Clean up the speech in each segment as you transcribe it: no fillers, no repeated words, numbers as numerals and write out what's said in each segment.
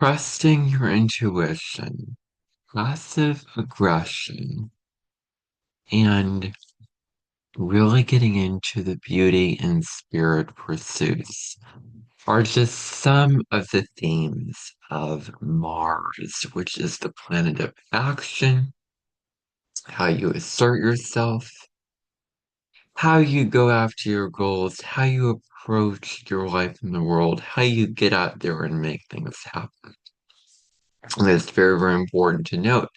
Trusting your intuition, passive aggression, and really getting into the beauty and spirit pursuits are just some of the themes of Mars, which is the planet of action, how you assert yourself, how you go after your goals, how you approach your life in the world, how you get out there and make things happen. And it's very, very important to note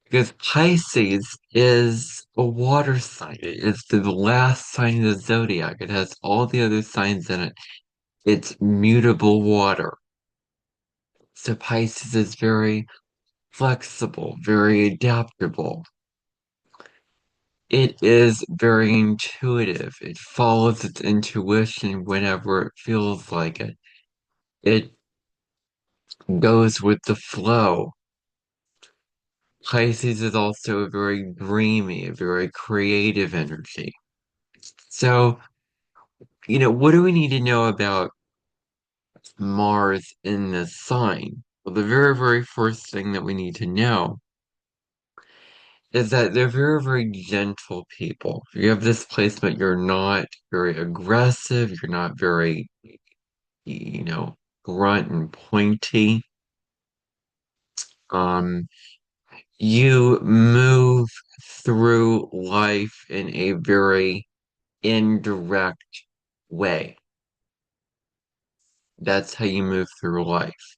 because Pisces is a water sign. It is the last sign of the zodiac. It has all the other signs in it. It's mutable water. So Pisces is very flexible, very adaptable. It is very intuitive. It follows its intuition whenever it feels like it. It goes with the flow. Pisces is also a very dreamy, a very creative energy. So, what do we need to know about Mars in this sign? Well, the very, very first thing that we need to know is that they're very, very gentle people. If you have this placement, you're not very aggressive, you're not very, you know, grunt and pointy. Um, you move through life in a very indirect way. That's how you move through life.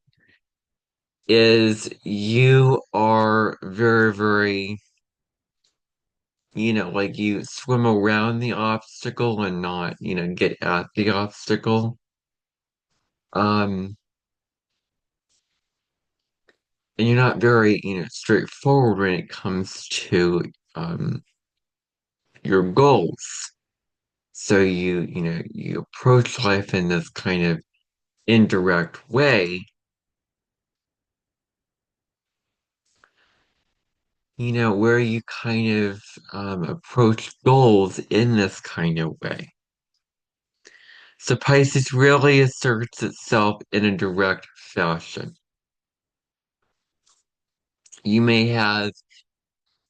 Is you are very, very, like you swim around the obstacle and not, get at the obstacle. Um, and you're not very, straightforward when it comes to um your goals. So you approach life in this kind of indirect way, where you kind of approach goals in this kind of way. So Pisces really asserts itself in a direct fashion. You may have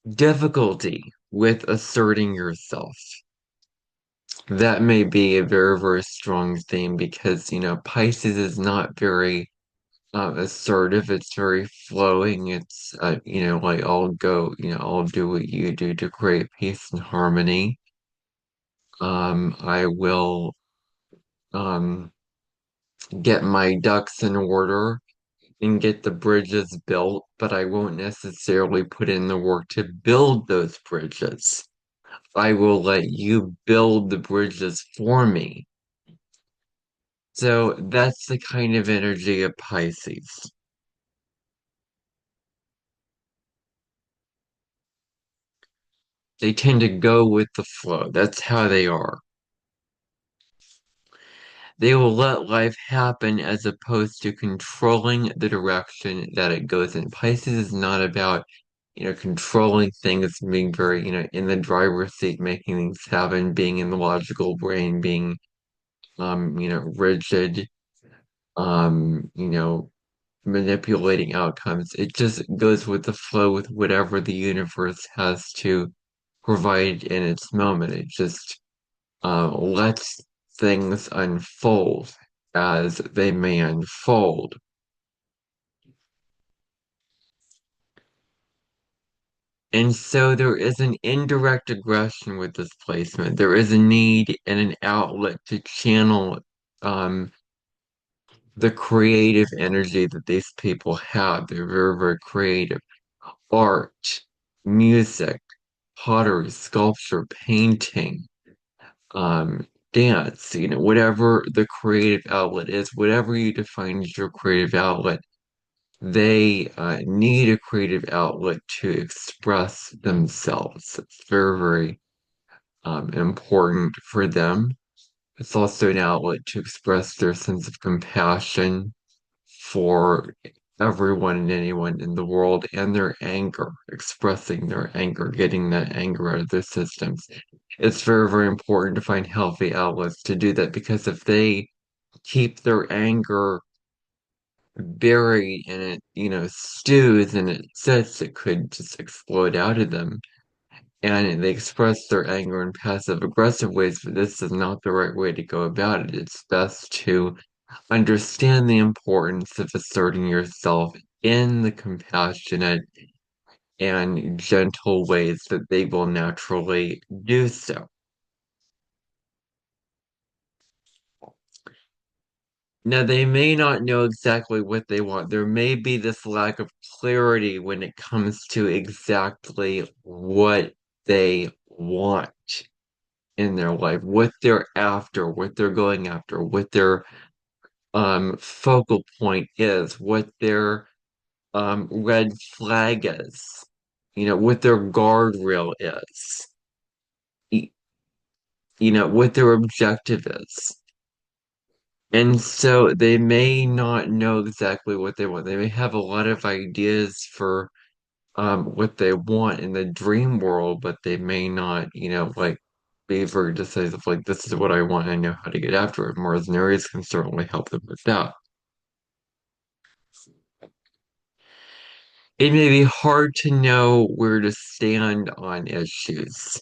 difficulty with asserting yourself. That may be a very, very strong theme because, Pisces is not very assertive. It's very flowing. It's, like I'll do what you do to create peace and harmony. I will, um, get my ducks in order and get the bridges built, but I won't necessarily put in the work to build those bridges. I will let you build the bridges for me. So that's the kind of energy of Pisces. They tend to go with the flow. That's how they are. They will let life happen as opposed to controlling the direction that it goes in. Pisces is not about, controlling things, being very, in the driver's seat, making things happen, being in the logical brain, being, rigid, manipulating outcomes. It just goes with the flow with whatever the universe has to provide in its moment. It just lets things unfold as they may unfold. And so there is an indirect aggression with this placement. There is a need and an outlet to channel um, the creative energy that these people have. They're very, very creative. Art, music, pottery, sculpture, painting, dance, whatever the creative outlet is, whatever you define as your creative outlet, they need a creative outlet to express themselves. It's very, very important for them. It's also an outlet to express their sense of compassion for everyone and anyone in the world and their anger, expressing their anger, getting that anger out of their systems. It's very, very important to find healthy outlets to do that because if they keep their anger buried and it, stews and it sits, it could just explode out of them. And they express their anger in passive aggressive ways, but this is not the right way to go about it. It's best to understand the importance of asserting yourself in the compassionate and gentle ways that they will naturally do so. Now, they may not know exactly what they want. There may be this lack of clarity when it comes to exactly what they want in their life, what they're after, what they're going after, what their focal point is, what their red flag is, what their guardrail is, y- what their objective is. And so they may not know exactly what they want. They may have a lot of ideas for what they want in the dream world, but they may not, like be very decisive, like this is what I want, I know how to get after it. Mars and Aries can certainly help them with that. It may be hard to know where to stand on issues.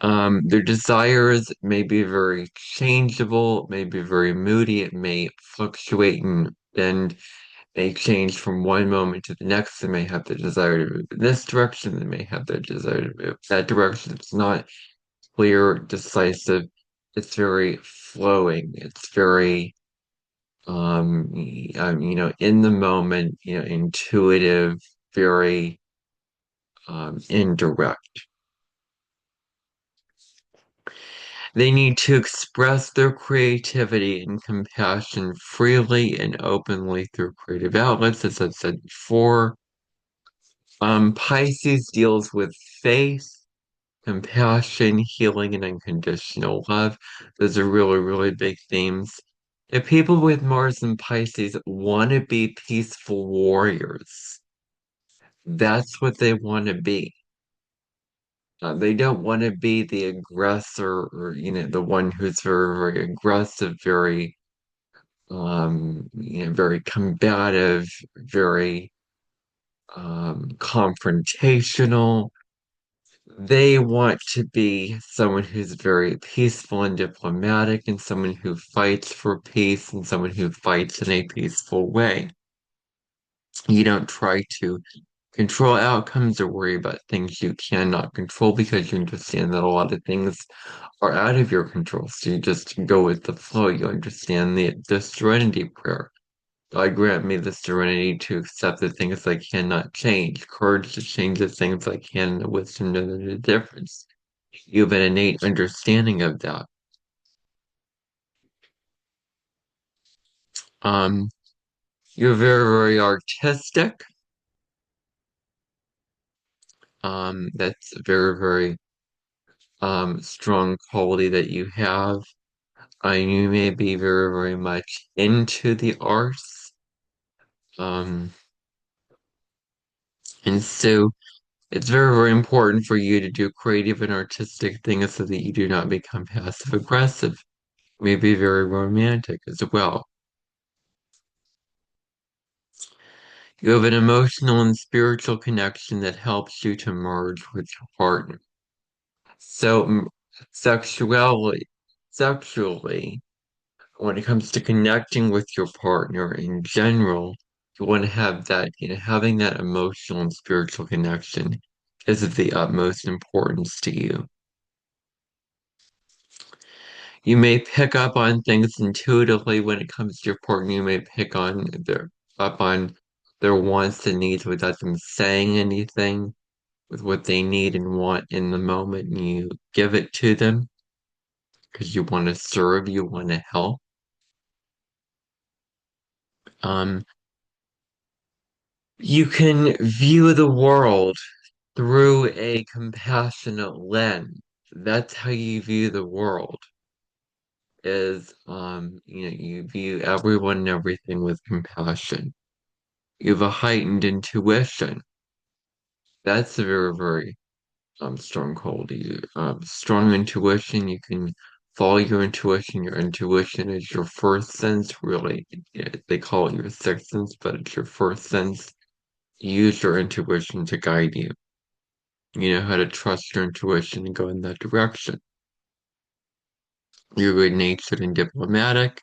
Their desires may be very changeable, may be very moody, it may fluctuate and bend, may change from one moment to the next. They may have the desire to move in this direction, they may have the desire to move that direction. It's not clear, decisive, it's very flowing, it's very in the moment, intuitive, very indirect. They need to express their creativity and compassion freely and openly through creative outlets, as I've said before. Pisces deals with faith, compassion, healing, and unconditional love. Those are really, really big themes. If people with Mars and Pisces want to be peaceful warriors, that's what they want to be. They don't want to be the aggressor or, the one who's very, very aggressive, very, very combative, very, confrontational. They want to be someone who's very peaceful and diplomatic and someone who fights for peace and someone who fights in a peaceful way. You don't try to control outcomes or worry about things you cannot control because you understand that a lot of things are out of your control. So you just go with the flow. You understand the serenity prayer. God grant me the serenity to accept the things I cannot change, courage to change the things I can, and the wisdom to know the difference. You have an innate understanding of that. Um, you're very, very artistic. That's a very, very strong quality that you have. You may be very, very much into the arts. Um, and so it's very, very important for you to do creative and artistic things so that you do not become passive aggressive. May be very romantic as well. You have an emotional and spiritual connection that helps you to merge with your partner. So, sexuality, sexually, when it comes to connecting with your partner in general, you want to have that, having that emotional and spiritual connection is of the utmost importance to you. You may pick up on things intuitively when it comes to your partner. You may pick on up on their wants and needs without them saying anything, with what they need and want in the moment, and you give it to them because you want to serve, you want to help. Um, you can view the world through a compassionate lens. That's how you view the world. Is you view everyone and everything with compassion. You have a heightened intuition. That's a very, very strong quality. Strong intuition. You can follow your intuition. Your intuition is your first sense, really. They call it your sixth sense, but it's your first sense. Use your intuition to guide you. You know how to trust your intuition and go in that direction. You're good-natured and diplomatic.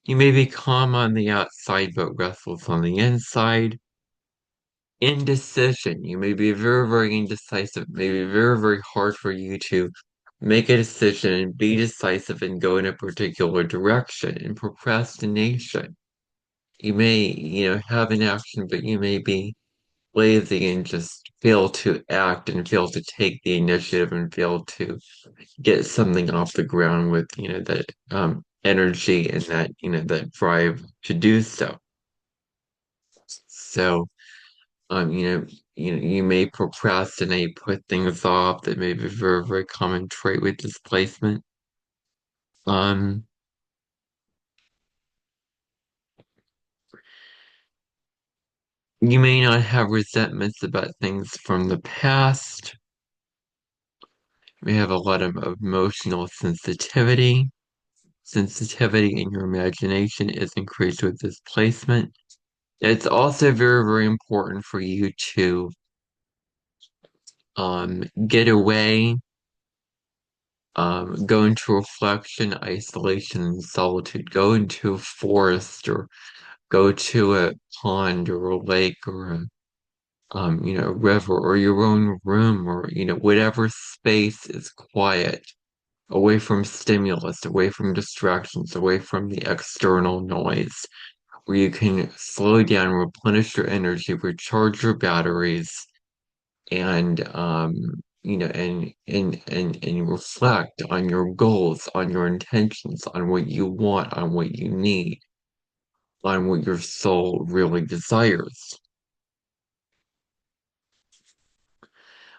You may be calm on the outside, but restless on the inside. Indecision. You may be very, very indecisive. It may be very, very hard for you to make a decision and be decisive and go in a particular direction. And procrastination. You may, have an action, but you may be lazy and just fail to act and fail to take the initiative and fail to get something off the ground with, that energy and that, that drive to do so. So, you may procrastinate, put things off. That may be a very, very common trait with displacement. Um, you may not have resentments about things from the past. You may have a lot of emotional sensitivity. Sensitivity in your imagination is increased with displacement. It's also very, very important for you to get away, go into reflection, isolation, and solitude. Go into a forest or go to a pond or a lake or a river or your own room or, whatever space is quiet, away from stimulus, away from distractions, away from the external noise, where you can slow down, replenish your energy, recharge your batteries, and and reflect on your goals, on your intentions, on what you want, on what you need, on what your soul really desires.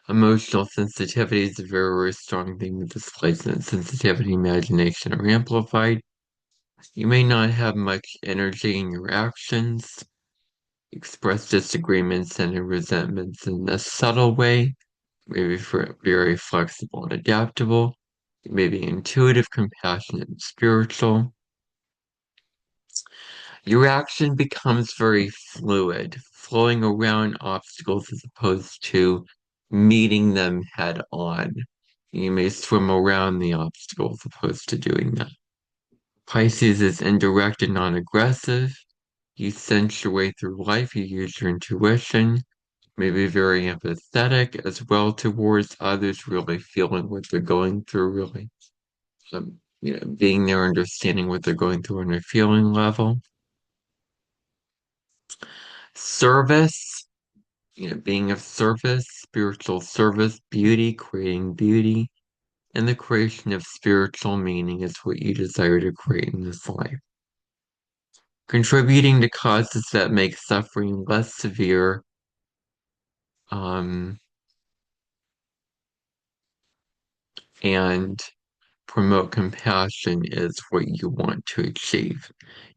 Emotional sensitivity is a very, very strong thing with displacement. Sensitivity, imagination are amplified. You may not have much energy in your actions, express disagreements and resentments in a subtle way, maybe very flexible and adaptable, maybe intuitive, compassionate, and spiritual. Your action becomes very fluid, flowing around obstacles as opposed to meeting them head on. You may swim around the obstacle as opposed to doing that. Pisces is indirect and non-aggressive. You sense your way through life. You use your intuition. Maybe very empathetic as well towards others, really feeling what they're going through, really, being there, understanding what they're going through on a feeling level. Service, being of service, spiritual service, beauty, creating beauty, and the creation of spiritual meaning is what you desire to create in this life. Contributing to causes that make suffering less severe, um, and promote compassion is what you want to achieve.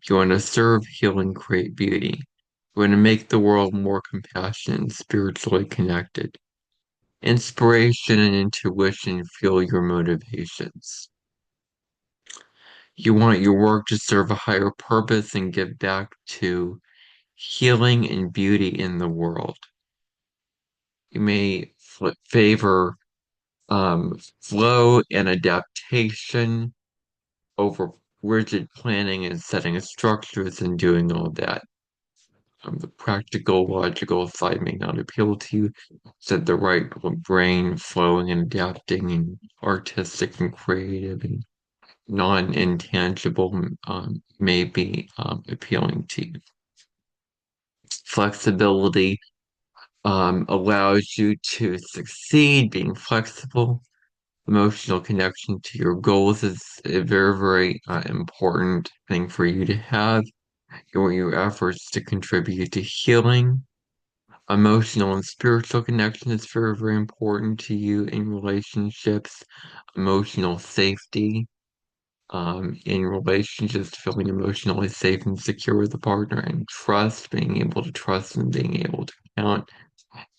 You want to serve, heal, and create beauty. You want to make the world more compassionate and spiritually connected. Inspiration and intuition fuel your motivations. You want your work to serve a higher purpose and give back to healing and beauty in the world. You may favor flow and adaptation over rigid planning and setting structures and doing all that. The practical, logical side may not appeal to you. So the right brain flowing and adapting and artistic and creative and non-intangible may be appealing to you. Flexibility allows you to succeed, being flexible. Emotional connection to your goals is a very, very important thing for you to have. Your efforts to contribute to healing. Emotional and spiritual connection is very, very important to you in relationships. Emotional safety, in relationships, feeling emotionally safe and secure with a partner, and trust, being able to trust and being able to count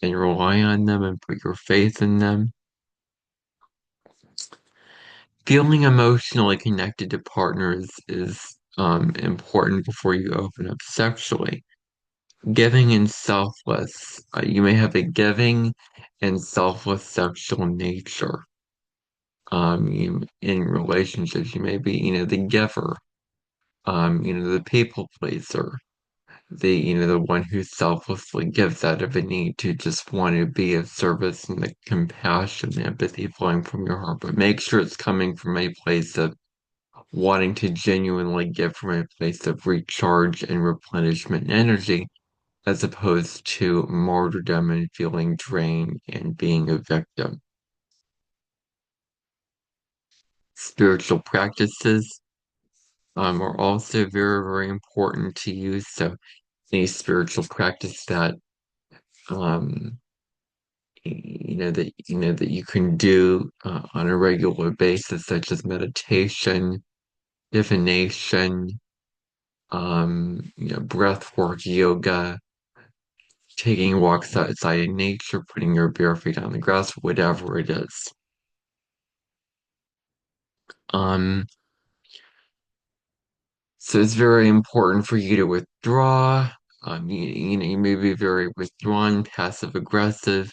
and rely on them and put your faith in them. Feeling emotionally connected to partners is important before you open up sexually. Giving and selfless. You may have a giving and selfless sexual nature. In relationships, you may be, the giver, the people pleaser, the one who selflessly gives out of a need to just want to be of service and the compassion, and empathy flowing from your heart. But make sure it's coming from a place of wanting to genuinely give from a place of recharge and replenishment and energy, as opposed to martyrdom and feeling drained and being a victim. Spiritual practices are also very, very important to you. So any spiritual practice that um, that you can do on a regular basis, such as meditation, divination, breath work, yoga, taking walks outside in nature, putting your bare feet on the grass, whatever it is. Um, so it's very important for you to withdraw. You may be very withdrawn, passive aggressive,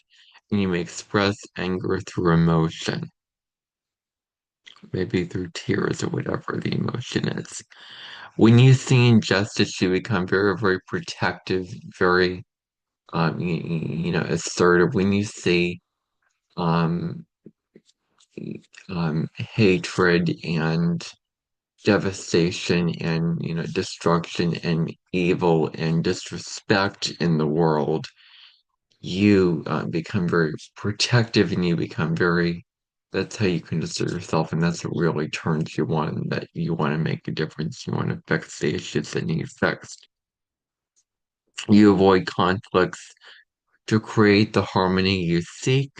and you may express anger through emotion, maybe through tears or whatever the emotion is. When you see injustice, you become very, very protective, very, assertive. When you see um, hatred and devastation and destruction and evil and disrespect in the world, you become very protective and you become very, that's how you can assert yourself, and that's what really turns you on, that you want to make a difference, you want to fix the issues that need fixed. You avoid conflicts to create the harmony you seek.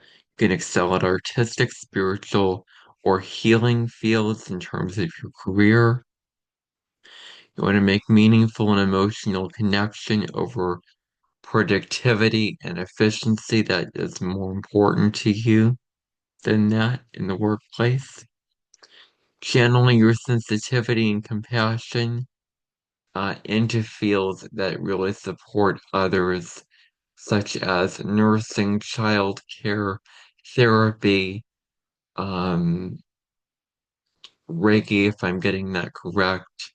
You can excel at artistic, spiritual, or healing fields in terms of your career. You want to make meaningful and emotional connection over productivity and efficiency. That is more important to you than that in the workplace. Channeling your sensitivity and compassion into fields that really support others, such as nursing, childcare, therapy, um, Reiki, if I'm getting that correct,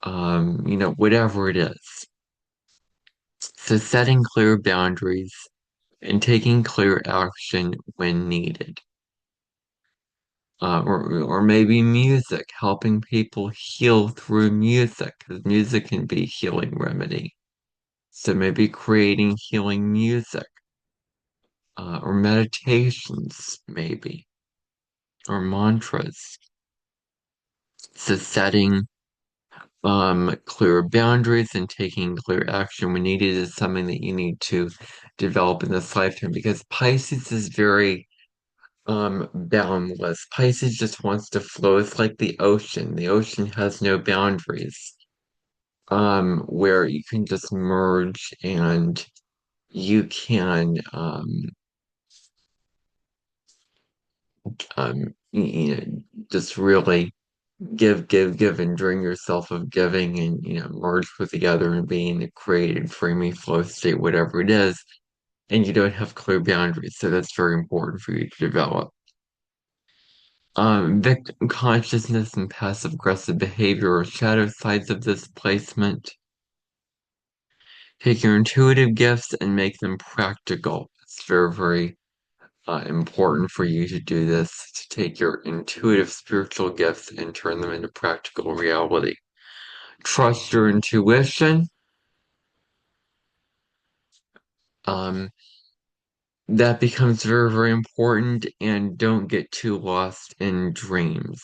whatever it is. So setting clear boundaries and taking clear action when needed. Or maybe music, helping people heal through music, because music can be a healing remedy. So maybe creating healing music, or meditations, maybe, or mantras. So setting clear boundaries and taking clear action when needed is something that you need to develop in this lifetime, because Pisces is very boundless. Pisces just wants to flow. It's like the ocean. The ocean has no boundaries. Where you can just merge and you can just really give, and drain yourself of giving, and merge with the other and being a created, dreamy flow state, whatever it is, and you don't have clear boundaries. So that's very important for you to develop. Victim consciousness and passive aggressive behavior are shadow sides of this placement. Take your intuitive gifts and make them practical. It's very, very important for you to do this, to take your intuitive spiritual gifts and turn them into practical reality. Trust your intuition. Um, that becomes very, very important, and don't get too lost in dreams.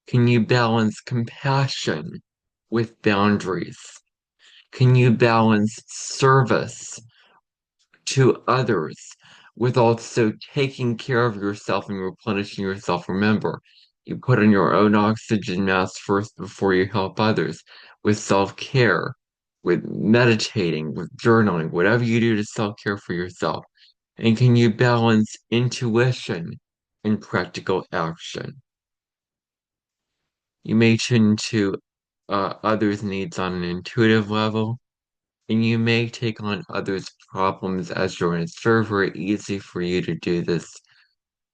Can you balance compassion with boundaries? Can you balance service to others with also taking care of yourself and replenishing yourself? Remember, you put on your own oxygen mask first before you help others, with self-care, with meditating, with journaling, whatever you do to self-care for yourself. And can you balance intuition and practical action. You may tune to others' needs on an intuitive level, and you may take on others' problems as you're an observer. Easy for you to do this,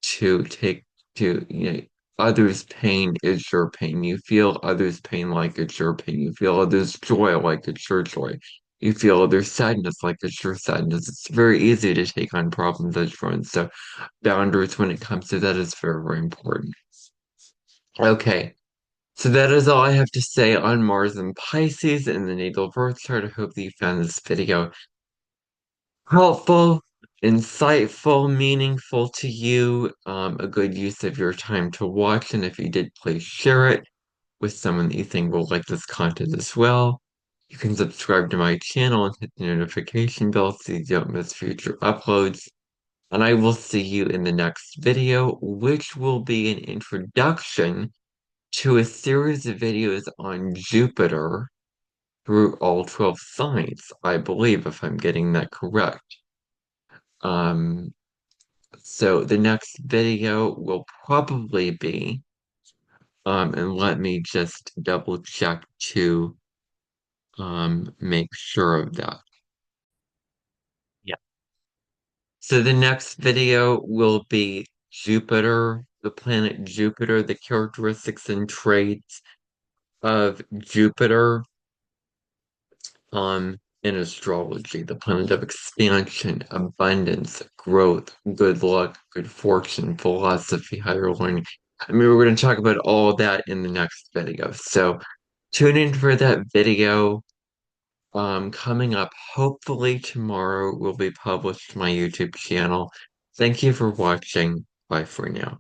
to take to others' pain is your pain. You feel others' pain like it's your pain. You feel others' joy like it's your joy. You feel others' sadness like it's your sadness. It's very easy to take on problems as your own. So boundaries when it comes to that is very, very important. Okay. So that is all I have to say on Mars and Pisces in the natal birth chart. I hope that you found this video helpful, insightful, meaningful to you, a good use of your time to watch. And if you did, please share it with someone that you think will like this content as well. You can subscribe to my channel and hit the notification bell so you don't miss future uploads. And I will see you in the next video, which will be an introduction to a series of videos on Jupiter through all 12 signs, I believe, if I'm getting that correct. Um, so the next video will probably be, and let me just double check to make sure of that. Yeah. So the next video will be Jupiter, the planet Jupiter, the characteristics and traits of Jupiter in astrology, the planet of expansion, abundance, growth, good luck, good fortune, philosophy, higher learning. I mean, we're going to talk about all of that in the next video. So tune in for that video. Coming up, hopefully tomorrow will be published to my YouTube channel. Thank you for watching. Bye for now.